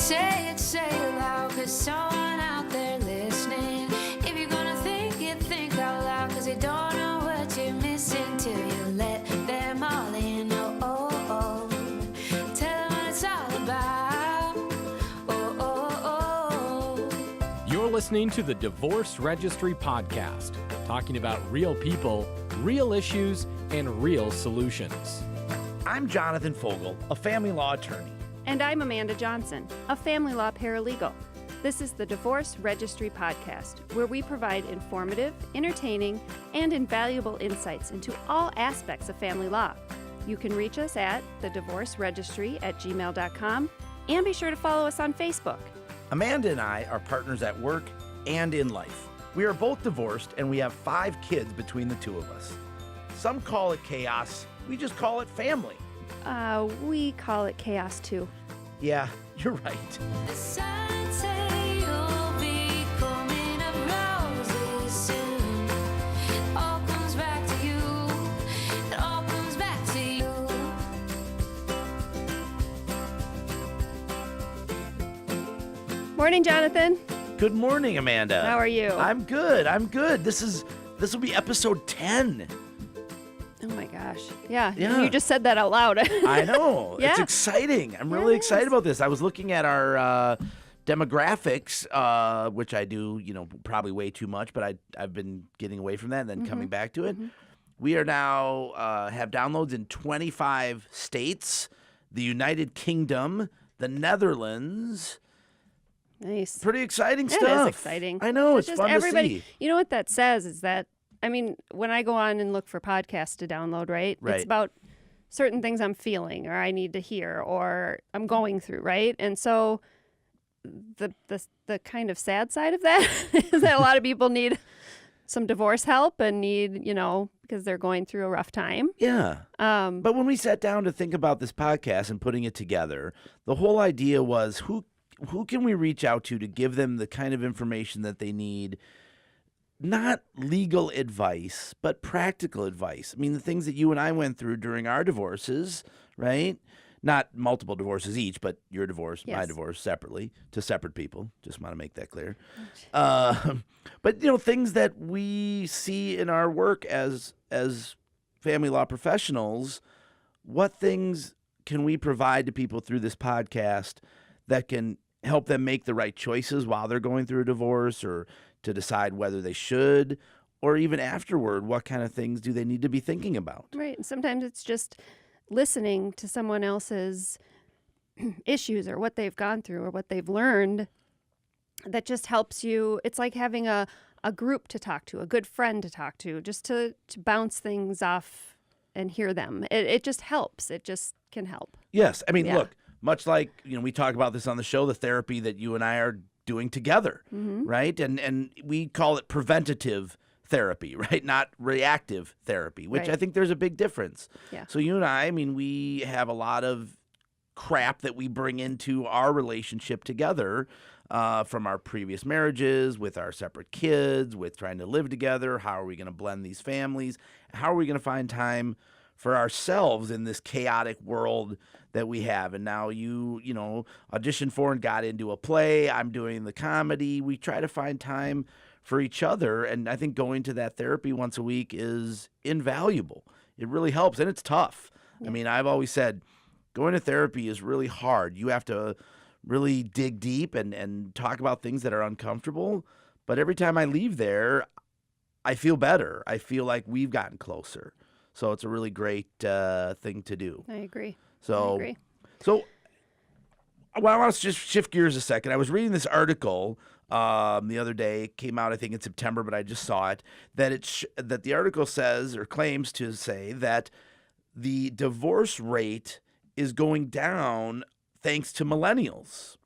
say it loud, 'cause someone out there listening. If you're gonna think it, think out loud, 'cause you don't know what you're missing till you let them all in. Oh, oh, oh. Tell them what it's all about. Oh, oh, oh. You're listening to the Divorce Registry podcast, talking about real people, real issues, and real solutions. I'm Jonathan Fogel, a family law attorney. And I'm Amanda Johnson, a family law paralegal. This is the Divorce Registry podcast, where we provide informative, entertaining, and invaluable insights into all aspects of family law. You can reach us at thedivorceregistry@gmail.com, and be sure to follow us on Facebook. Amanda and I are partners at work and in life. We are both divorced, and we have 5 kids between the two of us. Some call it chaos. We just call it family. We call it chaos too. Yeah, you're right. The signs say you'll be coming up roses soon. It all comes back to you. It all comes back to you. Morning, Jonathan. Good morning, Amanda. How are you? I'm good. This will be episode 10. Oh my gosh. Yeah. Yeah. You just said that out loud. I know. Yeah. It's exciting. I'm really excited about this. I was looking at our demographics, which I do, probably way too much, but I've been getting away from that and then coming back to it. We are now have downloads in 25 states, the United Kingdom, the Netherlands. Nice. Pretty exciting That stuff. is exciting. I know. It's just fun everybody, to see. You know what that says is that, when I go on and look for podcasts to download, right? Right. It's about certain things I'm feeling or I need to hear or I'm going through, right? And so the kind of sad side of that is that a lot of people need some divorce help and need, because they're going through a rough time. Yeah. But when we sat down to think about this podcast and putting it together, the whole idea was who can we reach out to give them the kind of information that they need. Not legal advice, but practical advice. The things that you and I went through during our divorces, right? Not multiple divorces each, but your divorce, my Yes. divorce separately to separate people. Just want to make that clear. But, things that we see in our work as family law professionals, what things can we provide to people through this podcast that can help them make the right choices while they're going through a divorce or to decide whether they should, or even afterward, what kind of things do they need to be thinking about? Right. And sometimes it's just listening to someone else's issues or what they've gone through or what they've learned that just helps you. It's like having a group to talk to, a good friend to talk to, just to bounce things off and hear them. It just helps. It just can help. Yes. Yeah. Look, much like, we talk about this on the show, the therapy that you and I are doing together, right? And we call it preventative therapy, right? Not reactive therapy, which Right. I think there's a big difference. Yeah. So you and I we have a lot of crap that we bring into our relationship together from our previous marriages, with our separate kids, with trying to live together. How are we going to blend these families? How are we going to find time for ourselves in this chaotic world that we have? And now you auditioned for and got into a play. I'm doing the comedy. We try to find time for each other. And I think going to that therapy once a week is invaluable. It really helps. And it's tough. Yeah. I've always said going to therapy is really hard. You have to really dig deep and talk about things that are uncomfortable. But every time I leave there, I feel better. I feel like we've gotten closer. So it's a really great thing to do. I agree. So, I agree. So, I want to just shift gears a second. I was reading this article the other day. It came out, I think, in September, but I just saw it. That the article says or claims to say that the divorce rate is going down thanks to millennials.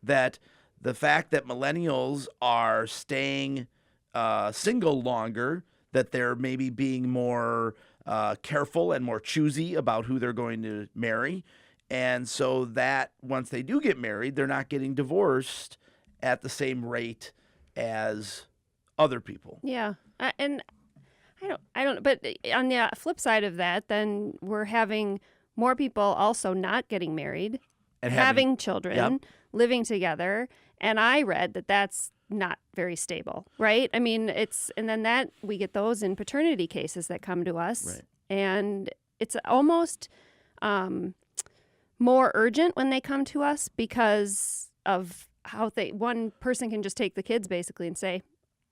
That the fact that millennials are staying single longer, that they're maybe being more careful and more choosy about who they're going to marry. And so that once they do get married, they're not getting divorced at the same rate as other people. Yeah. And I don't, but on the flip side of that, then we're having more people also not getting married, And having children, Yep. living together. And I read that that's not very stable, right? I mean, and then that we get those in paternity cases that come to us. Right. And it's almost more urgent when they come to us because of how one person can just take the kids basically and say,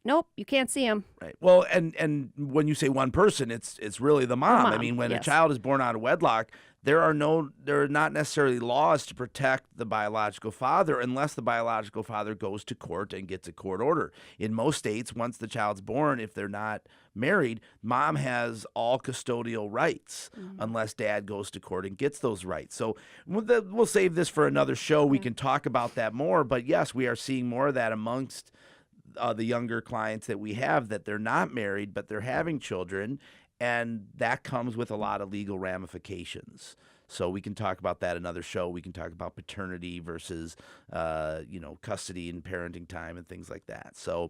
nope, you can't see them. Right. Well, and when you say one person, it's really the mom. I mean, when a yes. child is born out of wedlock, there are not necessarily laws to protect the biological father unless the biological father goes to court and gets a court order. In most states, once the child's born, if they're not married, mom has all custodial rights unless dad goes to court and gets those rights. So we'll save this for another show. We can talk about that more. But yes, we are seeing more of that amongst the younger clients that we have, that they're not married, but they're having children. And that comes with a lot of legal ramifications. So we can talk about that another show. We can talk about paternity versus, custody and parenting time and things like that. So,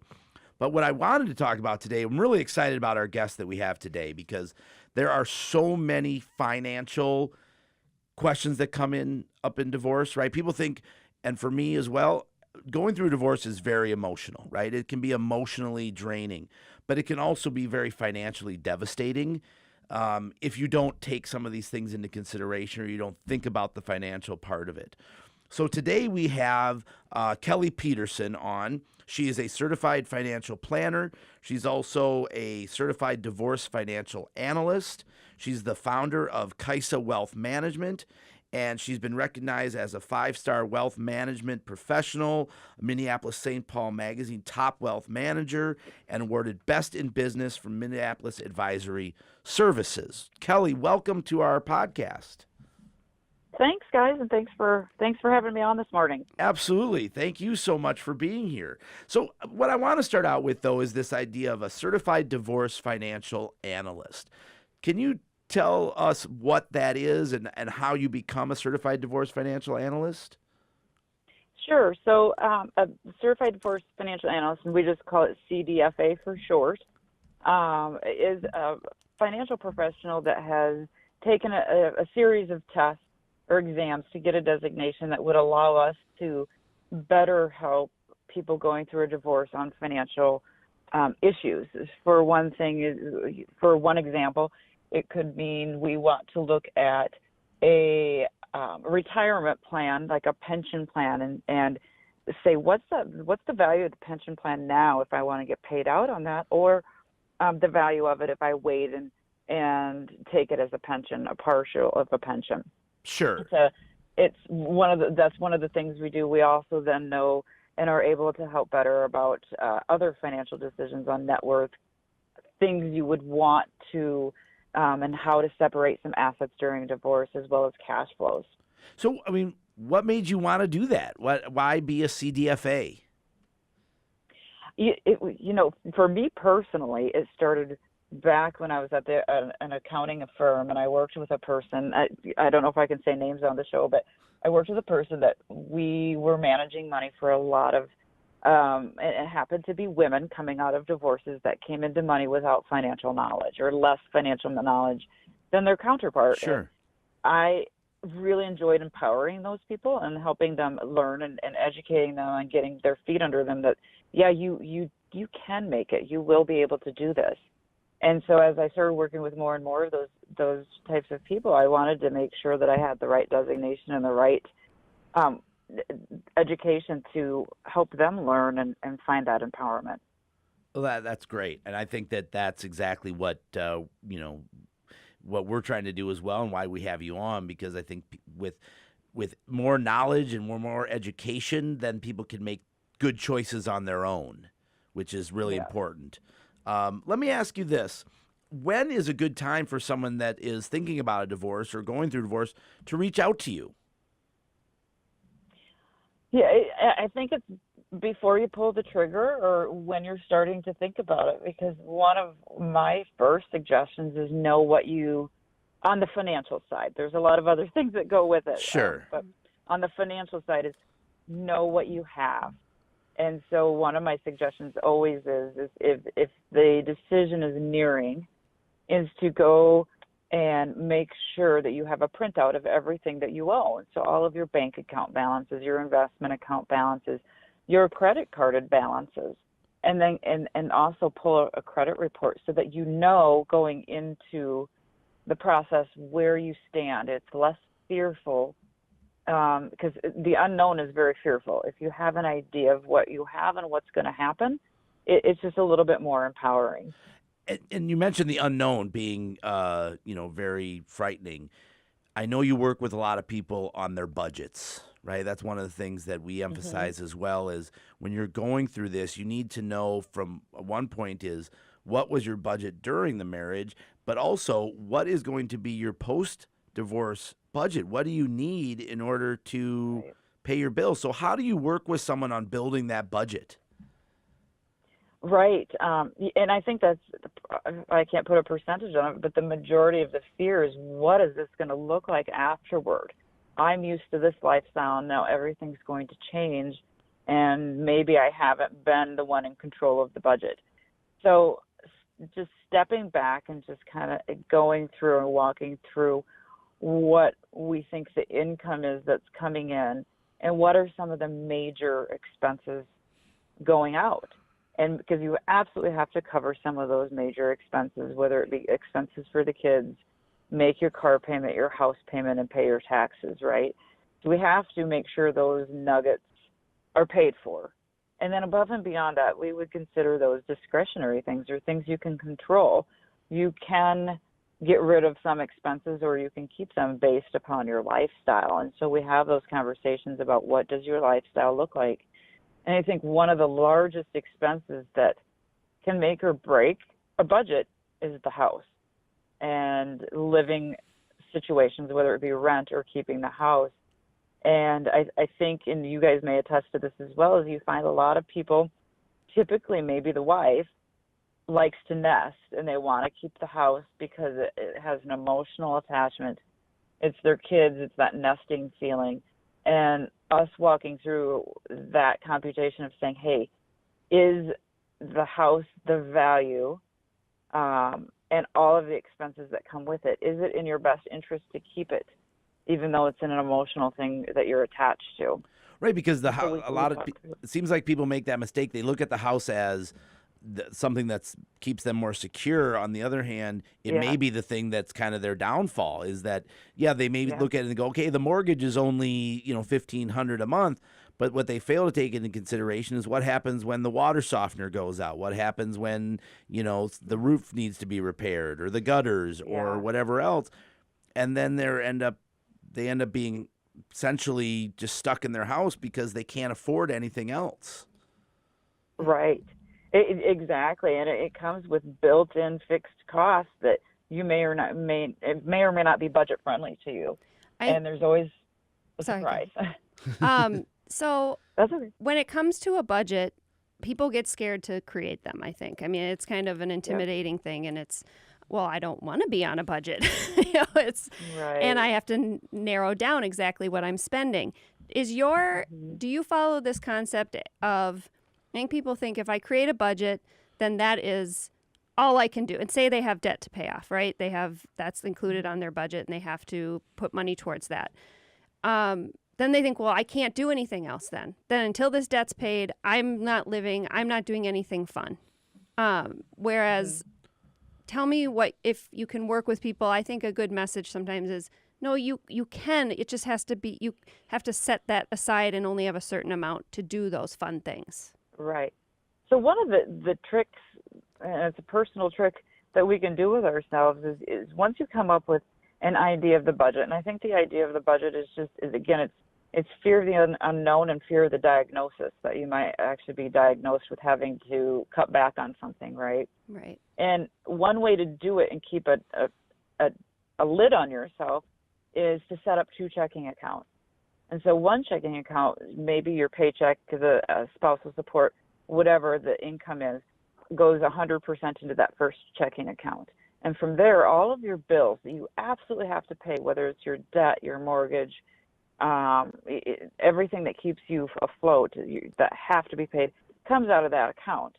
but what I wanted to talk about today, I'm really excited about our guest that we have today because there are so many financial questions that come up in divorce, right? People think, and for me as well, going through a divorce is very emotional, right? It can be emotionally draining, but it can also be very financially devastating if you don't take some of these things into consideration or you don't think about the financial part of it. So today we have Kelly Pederson on. She is a certified financial planner. She's also a certified divorce financial analyst. She's the founder of Kaisa Wealth Management, and she's been recognized as a 5-star wealth management professional, Minneapolis-St. Paul Magazine top wealth manager, and awarded Best in Business from Minneapolis Advisory Services. Kelly, welcome to our podcast. Thanks, guys, and thanks for having me on this morning. Absolutely. Thank you so much for being here. So what I want to start out with, though, is this idea of a certified divorce financial analyst. Can you tell us what that is and how you become a certified divorce financial analyst? Sure. So a certified divorce financial analyst, and we just call it CDFA for short, is a financial professional that has taken a series of tests or exams to get a designation that would allow us to better help people going through a divorce on financial issues. For one example, it could mean we want to look at a retirement plan, like a pension plan, and say what's the value of the pension plan now if I want to get paid out on that, or the value of it if I wait and take it as a pension, a partial of a pension. Sure. That's one of the things we do. We also then know and are able to help better about other financial decisions on net worth, things you would want to, and how to separate some assets during a divorce as well as cash flows. So, I mean, what made you want to do that? Why be a CDFA? For me personally, it started back when I was at an accounting firm, and I worked with a person. I don't know if I can say names on the show, but I worked with a person that we were managing money for a lot of, it happened to be women coming out of divorces that came into money without financial knowledge or less financial knowledge than their counterpart. Sure. And I really enjoyed empowering those people and helping them learn and educating them and getting their feet under them that, yeah, you can make it. You will be able to do this. And so as I started working with more and more of those types of people, I wanted to make sure that I had the right designation and the right education to help them learn and find that empowerment. Well, that's great. And I think that's exactly what, what we're trying to do as well and why we have you on, because I think with more knowledge and more education, then people can make good choices on their own, which is really important. Let me ask you this. When is a good time for someone that is thinking about a divorce or going through divorce to reach out to you? Yeah, I think it's before you pull the trigger or when you're starting to think about it, because one of my first suggestions is know what you, on the financial side, there's a lot of other things that go with it. Sure. But on the financial side is know what you have. And so one of my suggestions always is if the decision is nearing, is to go and make sure that you have a printout of everything that you own. So all of your bank account balances, your investment account balances, your credit carded balances, and then and also pull a credit report so that you know going into the process where you stand. It's less fearful because the unknown is very fearful. If you have an idea of what you have and what's going to happen, it's just a little bit more empowering. And you mentioned the unknown being, very frightening. I know you work with a lot of people on their budgets, right? That's one of the things that we emphasize as well is when you're going through this, you need to know from one point is what was your budget during the marriage, but also what is going to be your post-divorce budget? What do you need in order to pay your bills? So how do you work with someone on building that budget? Right. And I think I can't put a percentage on it, but the majority of the fear is what is this going to look like afterward? I'm used to this lifestyle, and now everything's going to change, and maybe I haven't been the one in control of the budget. So just stepping back and just kind of going through and walking through what we think the income is that's coming in and what are some of the major expenses going out. And because you absolutely have to cover some of those major expenses, whether it be expenses for the kids, make your car payment, your house payment, and pay your taxes, right? So we have to make sure those nuggets are paid for. And then above and beyond that, we would consider those discretionary things or things you can control. You can get rid of some expenses or you can keep them based upon your lifestyle. And so we have those conversations about what does your lifestyle look like. And I think one of the largest expenses that can make or break a budget is the house and living situations, whether it be rent or keeping the house. And I think, and you guys may attest to this as well, is you find a lot of people, typically maybe the wife, likes to nest and they want to keep the house because it has an emotional attachment. It's their kids, it's that nesting feeling. And us walking through that computation of saying, hey, is the house the value and all of the expenses that come with it, is it in your best interest to keep it, even though it's an emotional thing that you're attached to? Right, because it seems like people make that mistake. They look at the house as something that keeps them more secure. On the other hand, it may be the thing that's kind of their downfall is that, they may look at it and go, okay, the mortgage is only, $1,500 a month. But what they fail to take into consideration is what happens when the water softener goes out, what happens when, the roof needs to be repaired or the gutters or whatever else. And then they end up being essentially just stuck in their house because they can't afford anything else. Right. Exactly, and it comes with built-in fixed costs that you may or may not be budget friendly to you, and there's always a surprise. So that's okay. When it comes to a budget, people get scared to create them. I think. I mean, it's kind of an intimidating thing, and it's, well, I don't want to be on a budget. It's right. And I have to narrow down exactly what I'm spending. Do you follow this concept of? I think people think if I create a budget, then that is all I can do. And say they have debt to pay off, right? That's included on their budget and they have to put money towards that. Then they think, well, I can't do anything else then. Then until this debt's paid, I'm not doing anything fun. Whereas tell me if you can work with people. I think a good message sometimes is, no, you can. It just has to be, you have to set that aside and only have a certain amount to do those fun things. Right. So one of the tricks, and it's a personal trick that we can do with ourselves, is once you come up with an idea of the budget, and I think the idea of the budget is again, it's fear of the unknown and fear of the diagnosis, that you might actually be diagnosed with having to cut back on something, right? Right. And one way to do it and keep a lid on yourself is to set up 2 checking accounts. And so one checking account, maybe your paycheck, the spousal support, whatever the income is, goes 100% into that first checking account. And from there, all of your bills that you absolutely have to pay, whether it's your debt, your mortgage, everything that keeps you afloat that have to be paid, comes out of that account.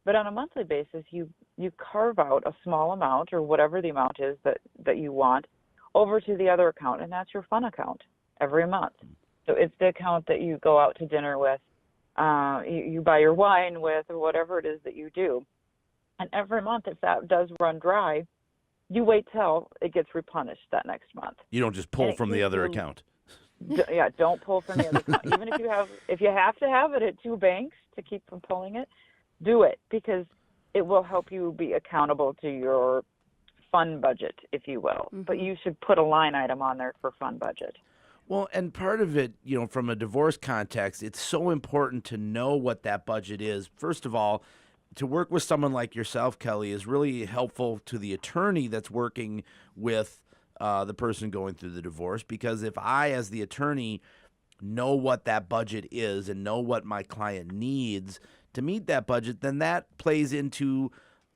But on a monthly basis, you carve out a small amount or whatever the amount is that you want over to the other account, and that's your fun account every month. So it's the account that you go out to dinner with, you buy your wine with, or whatever it is that you do. And every month, if that does run dry, you wait till it gets replenished that next month. You don't just pull from the other account. Yeah, don't pull from the other account. Even if you have to have it at two banks to keep from pulling it, do it, because it will help you be accountable to your fund budget, if you will. Mm-hmm. But you should put a line item on there for fund budget. Well, and part of it, from a divorce context, it's so important to know what that budget is. First of all, to work with someone like yourself, Kelly, is really helpful to the attorney that's working with the person going through the divorce, because if I, as the attorney, know what that budget is and know what my client needs to meet that budget, then that plays into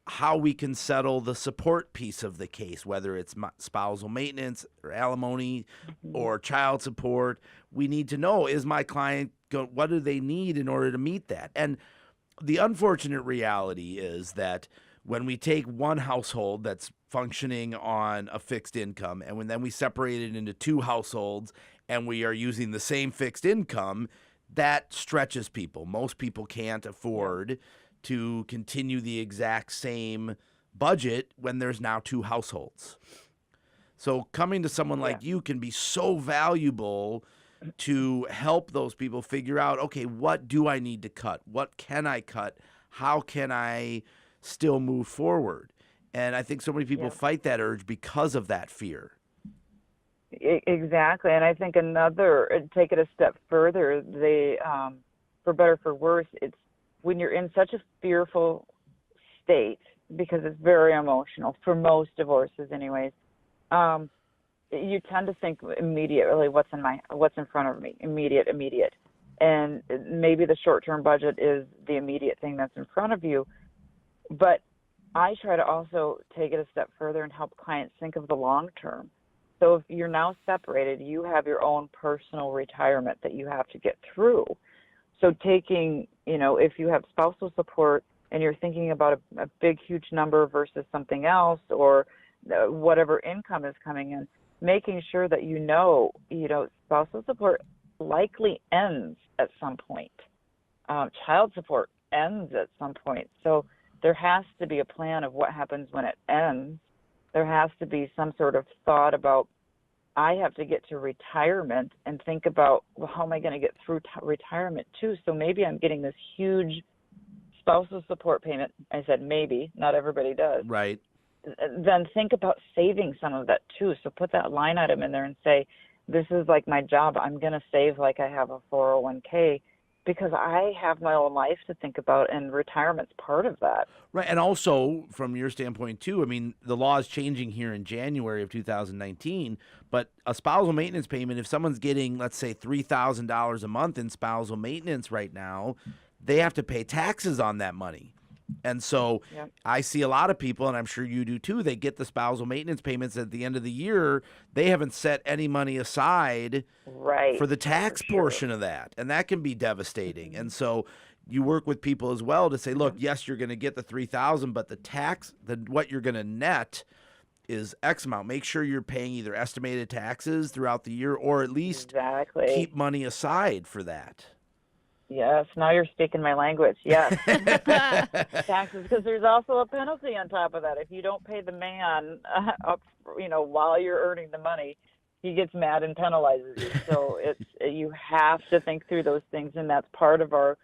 how we can settle the support piece of the case, whether it's spousal maintenance or alimony or child support. We need to know, is my client what do they need in order to meet that? And the unfortunate reality is that when we take one household that's functioning on a fixed income, and then we separate it into two households and we are using the same fixed income, that stretches people. Most people can't afford to continue the exact same budget when there's now two households. So coming to someone like you can be so valuable to help those people figure out, okay, what do I need to cut? What can I cut? How can I still move forward? And I think so many people fight that urge because of that fear. Exactly. And I think take it a step further, for better for worse, it's when you're in such a fearful state, because it's very emotional for most divorces anyways, you tend to think immediately, what's in front of me, immediate. And maybe the short-term budget is the immediate thing that's in front of you. But I try to also take it a step further and help clients think of the long term. So if you're now separated, you have your own personal retirement that you have to get through. So taking, if you have spousal support and you're thinking about a big, huge number versus something else, or whatever income is coming in, making sure that spousal support likely ends at some point. Child support ends at some point. So there has to be a plan of what happens when it ends. There has to be some sort of thought about, I have to get to retirement and think about, well, how am I going to get through retirement too? So maybe I'm getting this huge spousal support payment. I said maybe, not everybody does. Right. Then think about saving some of that too. So put that line item in there and say, this is like my job. I'm going to save like I have a 401k, because I have my own life to think about, and retirement's part of that. Right. And also, from your standpoint, too, I mean, the law is changing here in January of 2019, but a spousal maintenance payment, if someone's getting, let's say, $3,000 a month in spousal maintenance right now, they have to pay taxes on that money. And so I see a lot of people, and I'm sure you do too, they get the spousal maintenance payments at the end of the year. They haven't set any money aside for the tax portion of that. And that can be devastating. And so you work with people as well to say, look, yes, you're going to get the $3,000, but the tax, what you're going to net is X amount. Make sure you're paying either estimated taxes throughout the year, or at least keep money aside for that. Yes, now you're speaking my language. Yes. Taxes, because there's also a penalty on top of that. If you don't pay the man up, while you're earning the money, he gets mad and penalizes you. So you have to think through those things, and that's part of our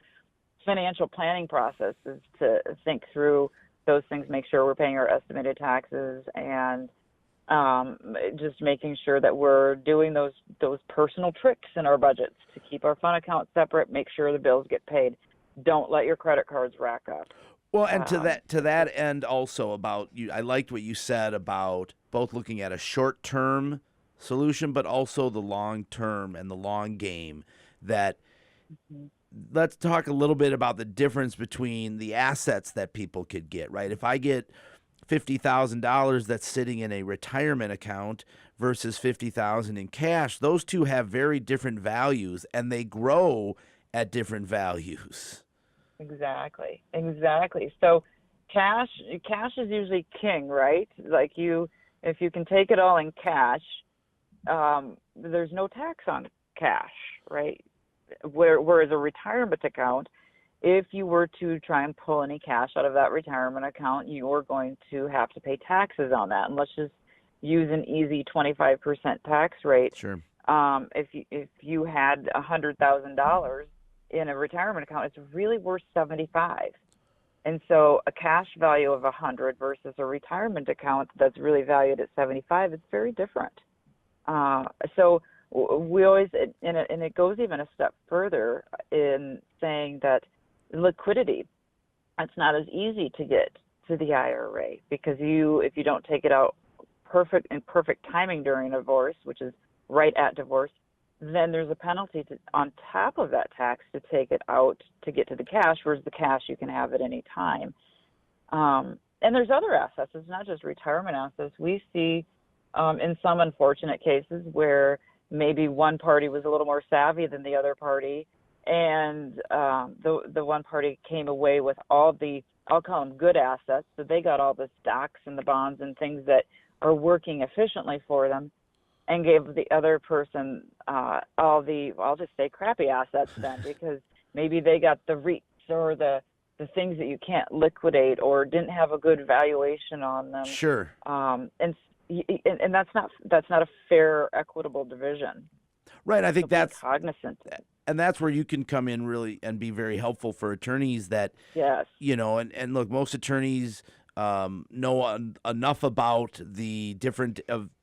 financial planning process, is to think through those things, make sure we're paying our estimated taxes, and just making sure that we're doing those personal tricks in our budgets to keep our fund account separate, make sure the bills get paid. Don't let your credit cards rack up. Well, and to that end also about you, I liked what you said about both looking at a short-term solution, but also the long-term and the long game. That let's talk a little bit about the difference between the assets that people could get, right? If I get $50,000 that's sitting in a retirement account versus $50,000 in cash, those two have very different values, and they grow at different values. Exactly. So cash is usually king, right? Like if you can take it all in cash, there's no tax on cash, right? Whereas a retirement account, if you were to try and pull any cash out of that retirement account, you're going to have to pay taxes on that. And let's just use an easy 25% tax rate. Sure. If you had $100,000 in a retirement account, it's really worth 75. And so a cash value of 100 versus a retirement account that's really valued at 75, it's very different. So we always, and it goes even a step further in saying that liquidity, it's not as easy to get to the IRA because if you don't take it out perfect timing during divorce, which is right at divorce, then there's a penalty on top of that tax to take it out to get to the cash, whereas the cash you can have at any time. And there's other assets. It's not just retirement assets. We see in some unfortunate cases where maybe one party was a little more savvy than the other party, and the one party came away with all the, I'll call them good assets, so they got all the stocks and the bonds and things that are working efficiently for them, and gave the other person all the, I'll just say crappy assets then, because maybe they got the REITs or the things that you can't liquidate or didn't have a good valuation on them. Sure. And that's not a fair, equitable division. Right. I think So be that's cognizant. and that's where you can come in really and be very helpful for attorneys that, Yes. and look, most attorneys know enough about the different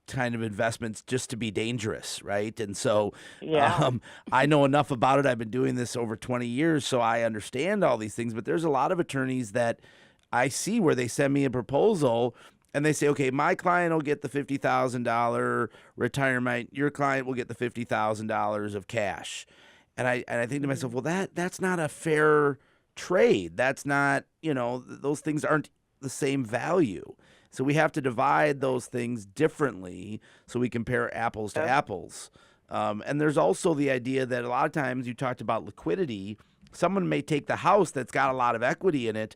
kind of investments just to be dangerous, right? And so Yeah. I know enough about it. I've been doing this over 20 years, so I understand all these things. But there's a lot of attorneys that I see where they send me a proposal and they say, okay, my client will get the $50,000 retirement. Your client will get the $50,000 of cash. And I think to myself, well, that's not a fair trade. That's not, those things aren't the same value. So we have to divide those things differently so we compare apples to apples. And there's also the idea that a lot of times you talked about liquidity. Someone may take the house that's got a lot of equity in it,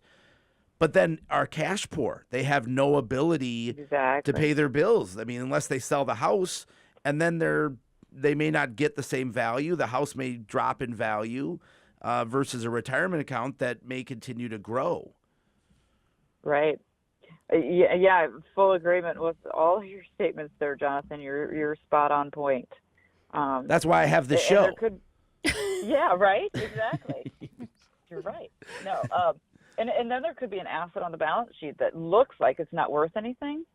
but then are cash poor. They have no ability Exactly. to pay their bills. I mean, unless they sell the house, and then they may not get the same value. The house may drop in value versus a retirement account that may continue to grow. Right. Yeah, full agreement with all of your statements there, Jonathan. You're spot on point. That's why I have the and show. there could, yeah, right. Exactly. You're right. No, and then there could be an asset on the balance sheet that looks like it's not worth anything,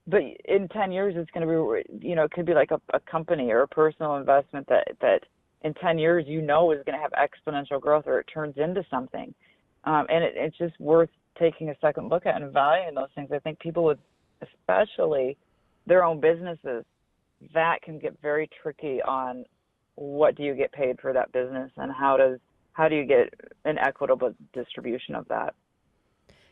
but in 10 years it's going to be, it could be like a company or a personal investment that in 10 years is going to have exponential growth, or it turns into something, and it's just worth taking a second look at and valuing those things. I think people with, especially their own businesses, that can get very tricky on what do you get paid for that business and how do you get an equitable distribution of that.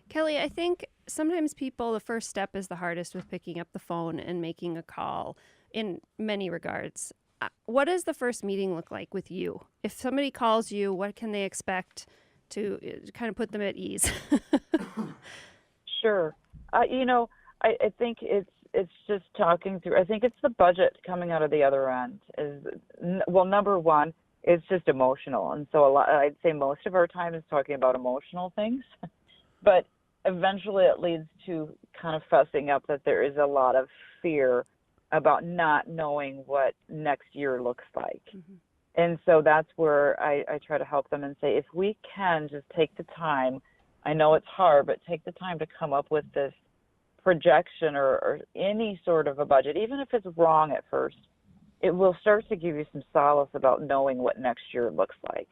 Kelly, I think sometimes the first step is the hardest with picking up the phone and making a call in many regards. What does the first meeting look like with you? If somebody calls you, what can they expect to kind of put them at ease? Sure. I think it's just talking through. I think it's the budget coming out of the other end. Number one, it's just emotional. And so I'd say most of our time is talking about emotional things. But eventually it leads to kind of fussing up that there is a lot of fear about not knowing what next year looks like. Mm-hmm. And so that's where I try to help them and say, if we can just take the time, I know it's hard, but take the time to come up with this projection or any sort of a budget, even if it's wrong at first, it will start to give you some solace about knowing what next year looks like.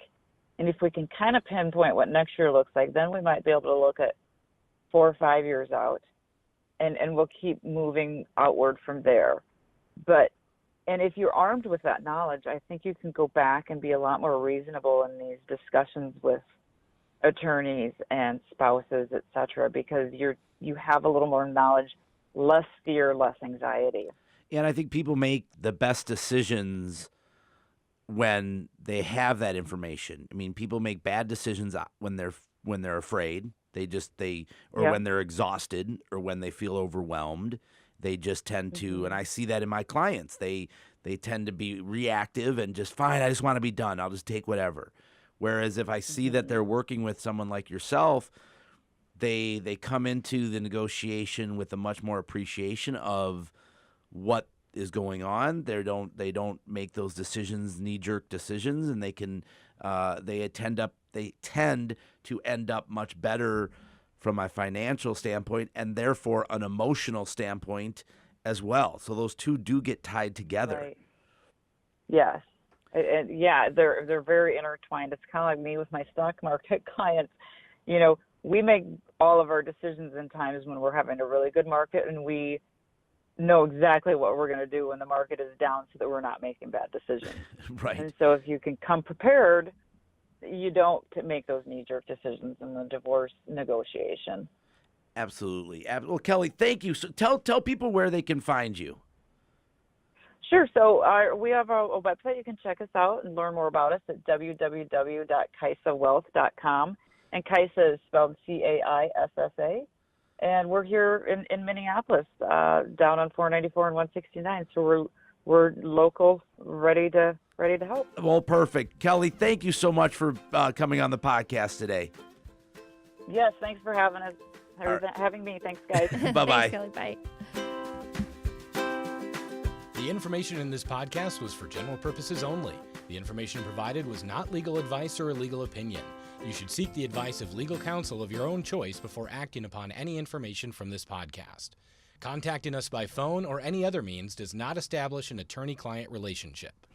And if we can kind of pinpoint what next year looks like, then we might be able to look at 4 or 5 years out, and we'll keep moving outward from there. And if you're armed with that knowledge, I think you can go back and be a lot more reasonable in these discussions with attorneys and spouses, et cetera, because you have a little more knowledge, less fear, less anxiety. And I think people make the best decisions when they have that information. I mean, people make bad decisions when they're afraid. When they're exhausted or when they feel overwhelmed. They just tend to, and I see that in my clients. They tend to be reactive and just fine. I just want to be done. I'll just take whatever. Whereas if I see that they're working with someone like yourself, they come into the negotiation with a much more appreciation of what is going on. They don't make those decisions, knee-jerk decisions, and they tend to end up much better from a financial standpoint and therefore an emotional standpoint as well. So those two do get tied together. Right. Yes. And yeah, they're very intertwined. It's kind of like me with my stock market clients. You know, we make all of our decisions in times when we're having a really good market, and we know exactly what we're going to do when the market is down so that we're not making bad decisions. Right. And so if you can come prepared, you don't make those knee-jerk decisions in the divorce negotiation. Absolutely. Well, Kelly, thank you. So tell people where they can find you. Sure. So we have a website. You can check us out and learn more about us at www.kaisawealth.com. And Kaisa is spelled Caissa. And we're here in Minneapolis, down on 494 and 169. So we're local, ready to help. Well, perfect. Kelly, thank you so much for coming on the podcast today. Yes, thanks for having us. Having me. Thanks, guys. Bye-bye. Thanks, Kelly. Bye. The information in this podcast was for general purposes only. The information provided was not legal advice or a legal opinion. You should seek the advice of legal counsel of your own choice before acting upon any information from this podcast. Contacting us by phone or any other means does not establish an attorney-client relationship.